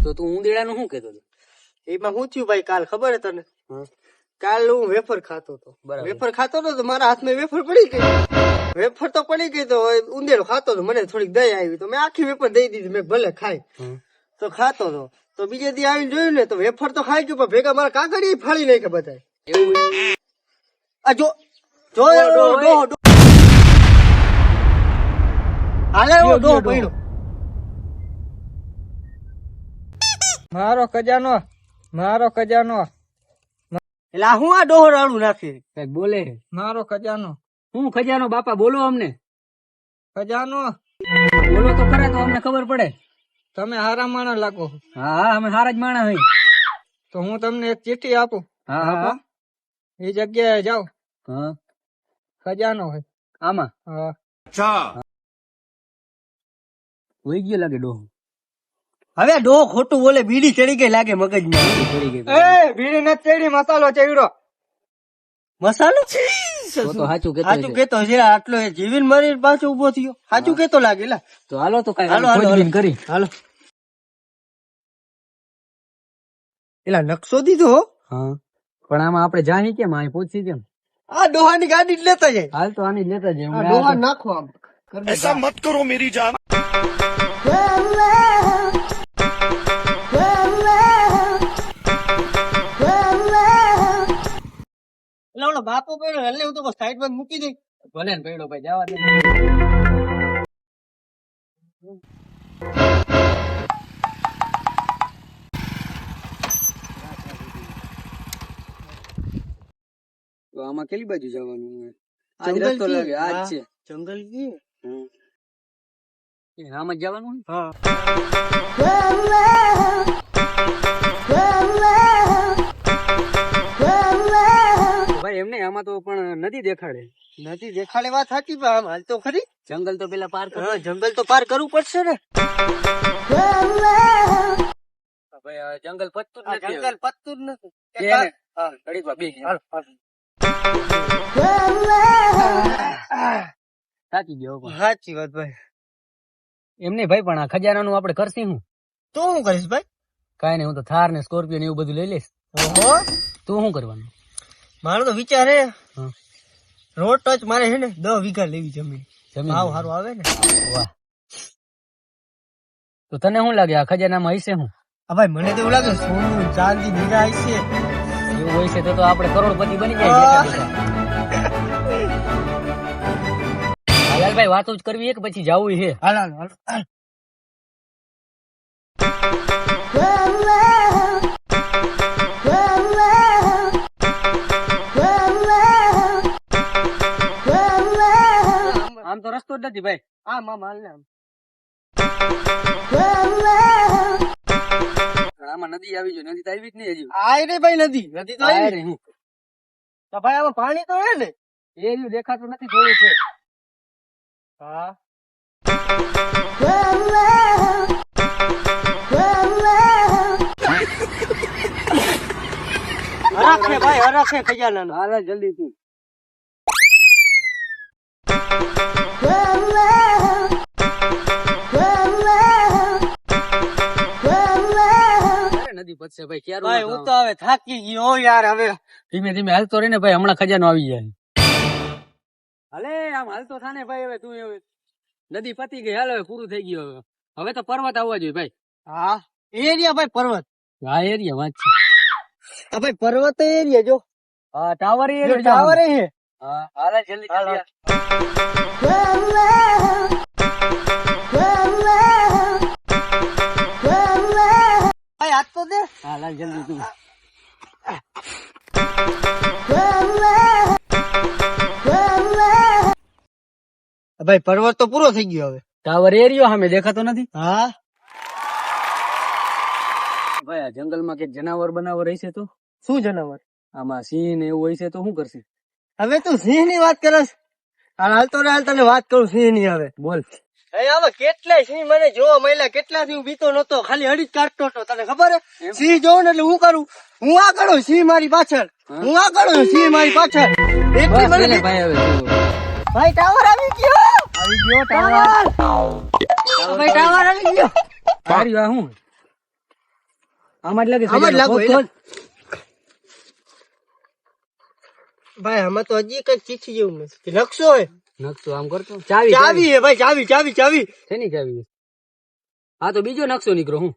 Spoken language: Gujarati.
તો તું ઉંદેડાનું શું કહેતો હતો? એમાં શું થયું ભાઈ, કાલ ખબર હે તને? કાલ હું વેફર ખાતો હતો. વેફર ખાતો હતો તો મારા હાથમાં વેફર પડી ગઈ. વેફર તો પડી ગઈ તો ઉંદેડો ખાતો હતો. મને થોડીક દયા આવી તો મેં આખી વેફર દઈ દીધી. મેં ભલે ખાઈ તો ખાતો હતો. તો બીજે દી આવીને જોયું ને તો વેફર તો ખાઈ ગયું, પણ ભેગા મારા કાકડી ફાડી નાખે બધા. એવું આ જો જો હાલે ડોહો પડ્યો. મારો ખજાનો એટલે આ હું આ ડોહો રાડું નાખી કઈક બોલે. મારો ખજાનો હું ખજાનો બાપા બોલો અમને. ખજાનો બોલો તો ખરા તો અમને ખબર પડે. તમે હારા માણસ લાગો. હા હા અમે હારા જ માણા હોય. તો હું તમને એક ચિઠ્ઠી આપું. હા હા એ જગ્યાએ જાઓ. હા ખજાનો હોય આમાં. હા હોઈ ગયો લાગે ડોહો. હવે ડોહો ખોટું બોલે, બીડી ચડી ગઈ લાગે મગજમાં. પડી ગઈ. એ બીડી નથી ચડી, મસાલો ચડ્યો. મસાલો તો સાચું કેતો સાચું હશે. કેતો છે. આટલો જીવીન મરી પાછો ઉભો થયો. સાચું કેતો લાગે. લા તો હાલો તો કઈ હાલો, હાલો, ખોજબીન કરી. હાલો. એલા નકશો દીધો હો. હા પણ આમાં આપણે જાણી કેમ અહીં પહોંચી કેમ? આ ડોહાની ગાડી જ લેતા જાય. હાલ તો આની જ લેતા જઈએ. આ ડોહા નાખો આમ. ऐसा मत करो मेरी जान। એટલે ઓલો બાપો પડ્યો એટલે હું તો સાઈડ માં મૂકી દઈ. ભલે ને પૈડો ભાઈ જવા દે. તો આમાં કેટલી બાજુ જવાનું? આજ રસ્તો લાગે. આજ છે જંગલ કી. આમ જ જવાનું. હા ભાઈ એમને આમાં તો પણ નદી દેખાડે. નથી દેખાડે વાત સાચી, પણ આમ હાલ તો ખરી. જંગલ તો પેલા પાર કરો. હા જંગલ તો પાર કરવું પડશે ને. ભાઈ આ જંગલ પતતું જ આ નથી. જંગલ પતતું જ નથી. હા ઘડીકમાં બે હાલો, હાલો. થાકી ગયો પણ. સાચી વાત ભાઈ. એમને ભાઈ પણ આ ખજાનાનું આપણે કરશી હું. તો શું કરીશ ભાઈ? કાઈ નહીં, હું તો થાર ને સ્કોર્પિયો ને એવું બધું લઈ લઈશ. ઓહો, તું શું કરવાનું? મારો તો વિચાર હે હા. રોડ ટચ મારે છે ને 10 વીઘા લેવી જમીન. જમીન ભાવ સારું આવે ને. વાહ. તો તને શું લાગે આ ખજાનામાં હશે હું? હા ભાઈ મને તો એવું લાગે સોનું ચાંદી હીરા હશે. એવું હોય છે તો આપણે કરોડપતિ બની જાય. ભાઈ વાતો જ કરવી એક પછી જવું છે. હાલ હાલ હાલ હાલ. આમ તો રસ્તો જ નથી ભાઈ. આમ આમ હાલ ને આમ. આમાં નદી આવી જોઈએ. નદી તો આવી જ નહીં હજી. આય રે ભાઈ નદી નદી તો આવી રે હું. તો ભાઈ આમાં પાણી તો હે ને. એ રહ્યું દેખાતું નથી, થોડું છે. હા હરખ છે ભાઈ, હરખ છે ખજાનાનો. હાલ જલ્દી થી. નદી પતશે ભાઈ. ક્યારે ભાઈ હું તો હવે થાકી ગયો યાર. હવે ધીમે ધીમે હાલતો રહે ને ભાઈ, હમણાં ખજાનો આવી જાય. હાલે આમ હાલતો થાને ભાઈ. હવે તું હવે નદી પતી ગઈ. હાલ હવે પૂરું થઈ ગયું. હવે તો પર્વત આવવા જોઈએ ભાઈ. હા એરિયા ભાઈ પર્વત. હા એરિયા વાત છે. હા ભાઈ પર્વત એરિયા જો. હા ટાવર ટાવર હે. હા હાલ જલ્દી જલ્દી. ભાઈ હાથ તો દે. હાલ જલ્દી તું. ભાઈ પર્વત તો પૂરો થઈ ગયો હવે. ટાવર એરિયો સામે દેખાતો નથી. હા ભાઈ આ જંગલમાં કઈક જનાવર બનાવર હશે તો? શું જનાવર? આમાં સિંહ ને એવું હશે તો શું કરશે? હવે તું સિંહ ની વાત કરસ. હાલતો ને હાલ તને વાત કરું સિંહ ની. હવે બોલ. હવે કેટલાય સિંહ મને જોવા મળ્યા. કેટલા થી હું બીતો નતો, ખાલી હળી જ કાઢતો હતો. તને ખબર હે સિંહ જોઉં ને એટલે હું કરું, હું આગળ હોય, સિંહ મારી પાછળ. હું આગળ હોય, સિંહ મારી પાછળ. એટલી મને બીક. ભાઈ હવે ભાઈ ટાવર આવી ગયો. આવી ગયો ટાવર. ભાઈ ટાવર આવી ગયો. તારી વાત હું આમાં જ લાગે આમાં જ ખજાનો. લાગો, ખોદ, ખોદ. ભાઈ આમાં તો હજી કઈ ચીઠી જેવું નથી. નકશો હોય, નકશો આમ કરતો ચાવી ચાવી ચાવી હે ભાઈ, ચાવી ચાવી ચાવી. શેની ચાવી? હા તો બીજો નકશો નીકળો હું